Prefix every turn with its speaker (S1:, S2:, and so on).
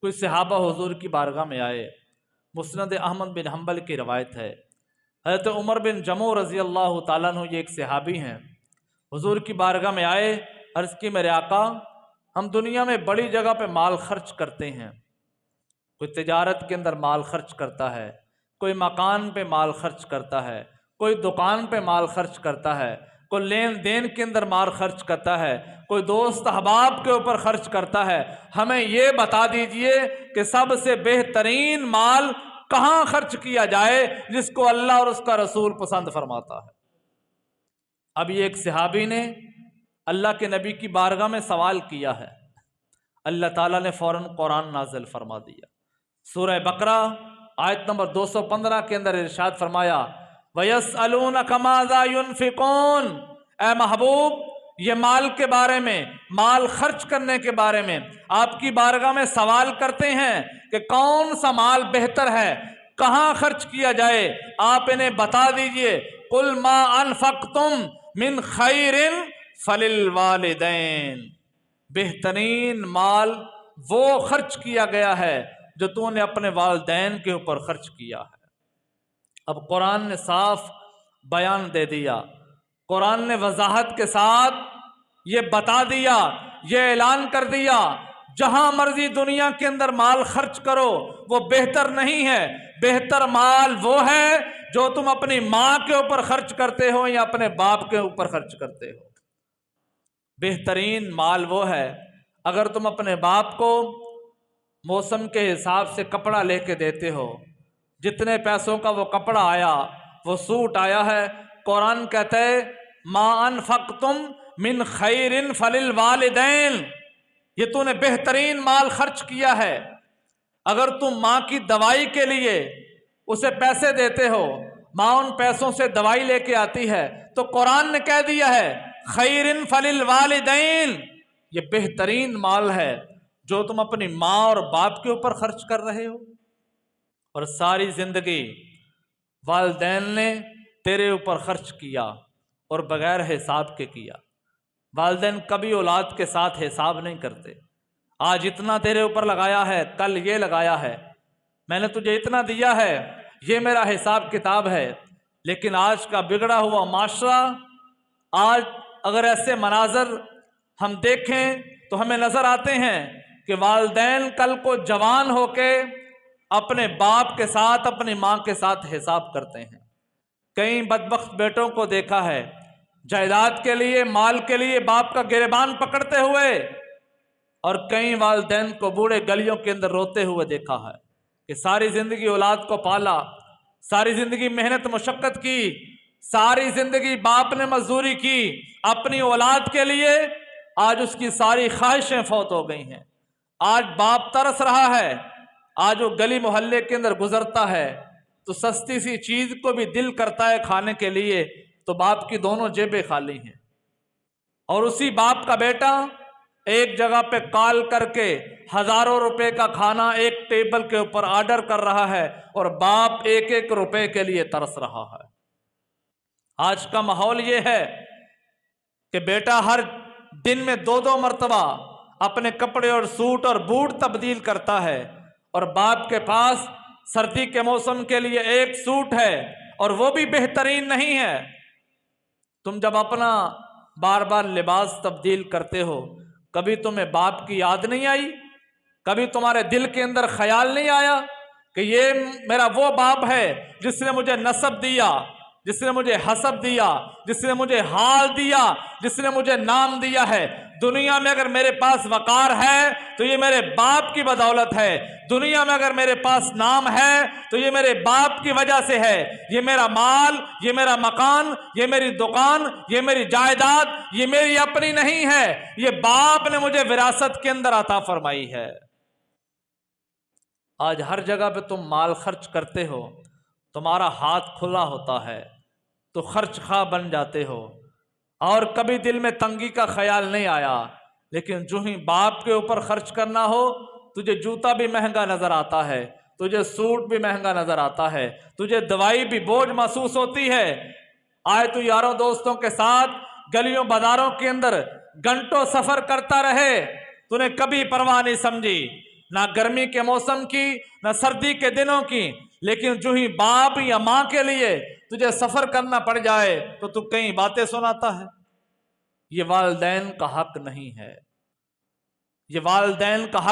S1: کوئی صحابہ حضور کی بارگاہ میں آئے، مسند احمد بن حنبل کی روایت ہے، حضرت عمر بن جموع رضی اللہ تعالیٰ عنہ، یہ ایک صحابی ہیں، حضور کی بارگاہ میں آئے، عرض کی میرے آقا ہم دنیا میں بڑی جگہ پہ مال خرچ کرتے ہیں، کوئی تجارت کے اندر مال خرچ کرتا ہے، کوئی مکان پہ مال خرچ کرتا ہے، کوئی دکان پہ مال خرچ کرتا ہے، کوئی لین دین کے اندر مال خرچ کرتا ہے، کوئی دوست احباب کے اوپر خرچ کرتا ہے، ہمیں یہ بتا دیجئے کہ سب سے بہترین مال کہاں خرچ کیا جائے جس کو اللہ اور اس کا رسول پسند فرماتا ہے۔ اب یہ ایک صحابی نے اللہ کے نبی کی بارگاہ میں سوال کیا ہے، اللہ تعالیٰ نے فوراً قرآن نازل فرما دیا۔ سورہ بقرہ آیت نمبر 215 کے اندر ارشاد فرمایا، وَيَسْأَلُونَكَ مَاذَا يُنْفِقُونَ، اے محبوب یہ مال کے بارے میں، مال خرچ کرنے کے بارے میں آپ کی بارگاہ میں سوال کرتے ہیں کہ کون سا مال بہتر ہے، کہاں خرچ کیا جائے، آپ انہیں بتا دیجئے، قُلْ مَا أَنفَقْتُمْ مِنْ خَيْرٍ فَلِلْوَالِدَيْنِ، بہترین مال وہ خرچ کیا گیا ہے جو تو نے اپنے والدین کے اوپر خرچ کیا ہے۔ اب قرآن نے صاف بیان دے دیا، قرآن نے وضاحت کے ساتھ یہ بتا دیا، یہ اعلان کر دیا، جہاں مرضی دنیا کے اندر مال خرچ کرو وہ بہتر نہیں ہے، بہتر مال وہ ہے جو تم اپنی ماں کے اوپر خرچ کرتے ہو یا اپنے باپ کے اوپر خرچ کرتے ہو۔ بہترین مال وہ ہے اگر تم اپنے باپ کو موسم کے حساب سے کپڑا لے کے دیتے ہو، جتنے پیسوں کا وہ کپڑا آیا، وہ سوٹ آیا ہے، قرآن کہتا ہے ما انفقتم من خیر فللوالدین، یہ تو نے بہترین مال خرچ کیا ہے۔ اگر تم ماں کی دوائی کے لیے اسے پیسے دیتے ہو، ماں ان پیسوں سے دوائی لے کے آتی ہے، تو قرآن نے کہہ دیا ہے خیر فللوالدین، یہ بہترین مال ہے جو تم اپنی ماں اور باپ کے اوپر خرچ کر رہے ہو۔ اور ساری زندگی والدین نے تیرے اوپر خرچ کیا اور بغیر حساب کے کیا۔ والدین کبھی اولاد کے ساتھ حساب نہیں کرتے، آج اتنا تیرے اوپر لگایا ہے، کل یہ لگایا ہے، میں نے تجھے اتنا دیا ہے، یہ میرا حساب کتاب ہے۔ لیکن آج کا بگڑا ہوا معاشرہ، آج اگر ایسے مناظر ہم دیکھیں تو ہمیں نظر آتے ہیں کہ والدین کل کو جوان ہو کے اپنے باپ کے ساتھ، اپنی ماں کے ساتھ حساب کرتے ہیں۔ کئی بدبخت بیٹوں کو دیکھا ہے جائیداد کے لیے، مال کے لیے باپ کا گریبان پکڑتے ہوئے، اور کئی والدین کو بوڑھے گلیوں کے اندر روتے ہوئے دیکھا ہے کہ ساری زندگی اولاد کو پالا، ساری زندگی محنت مشقت کی، ساری زندگی باپ نے مزدوری کی اپنی اولاد کے لیے، آج اس کی ساری خواہشیں فوت ہو گئی ہیں۔ آج باپ ترس رہا ہے، آج وہ گلی محلے کے اندر گزرتا ہے تو سستی سی چیز کو بھی دل کرتا ہے کھانے کے لیے، تو باپ کی دونوں جیبیں خالی ہیں، اور اسی باپ کا بیٹا ایک جگہ پہ کال کر کے ہزاروں روپے کا کھانا ایک ٹیبل کے اوپر آرڈر کر رہا ہے، اور باپ ایک ایک روپے کے لیے ترس رہا ہے۔ آج کا ماحول یہ ہے کہ بیٹا ہر دن میں 2 مرتبہ اپنے کپڑے اور سوٹ اور بوٹ تبدیل کرتا ہے، اور باپ کے پاس سردی کے موسم کے لیے ایک سوٹ ہے اور وہ بھی بہترین نہیں ہے۔ تم جب اپنا بار بار لباس تبدیل کرتے ہو، کبھی تمہیں باپ کی یاد نہیں آئی؟ کبھی تمہارے دل کے اندر خیال نہیں آیا کہ یہ میرا وہ باپ ہے جس نے مجھے نسب دیا، جس نے مجھے حسب دیا، جس نے مجھے حال دیا، جس نے مجھے نام دیا ہے؟ دنیا میں اگر میرے پاس وقار ہے تو یہ میرے باپ کی بدولت ہے، دنیا میں اگر میرے پاس نام ہے تو یہ میرے باپ کی وجہ سے ہے۔ یہ میرا مال، یہ میرا مکان، یہ میری دکان، یہ میری جائیداد، یہ میری اپنی نہیں ہے، یہ باپ نے مجھے وراثت کے اندر عطا فرمائی ہے۔ آج ہر جگہ پہ تم مال خرچ کرتے ہو، تمہارا ہاتھ کھلا ہوتا ہے تو خرچ خواہ بن جاتے ہو، اور کبھی دل میں تنگی کا خیال نہیں آیا، لیکن جو ہی باپ کے اوپر خرچ کرنا ہو، تجھے جوتا بھی مہنگا نظر آتا ہے، تجھے سوٹ بھی مہنگا نظر آتا ہے، تجھے دوائی بھی بوجھ محسوس ہوتی ہے۔ آئے تو یاروں دوستوں کے ساتھ گلیوں بازاروں کے اندر گھنٹوں سفر کرتا رہے، تو نے کبھی پرواہ نہیں سمجھی، نہ گرمی کے موسم کی، نہ سردی کے دنوں کی، لیکن جو ہی باپ یا ماں کے لیے تجھے سفر کرنا پڑ جائے تو تو کئی باتیں سناتا ہے۔ یہ والدین کا حق نہیں ہے، یہ والدین کا حق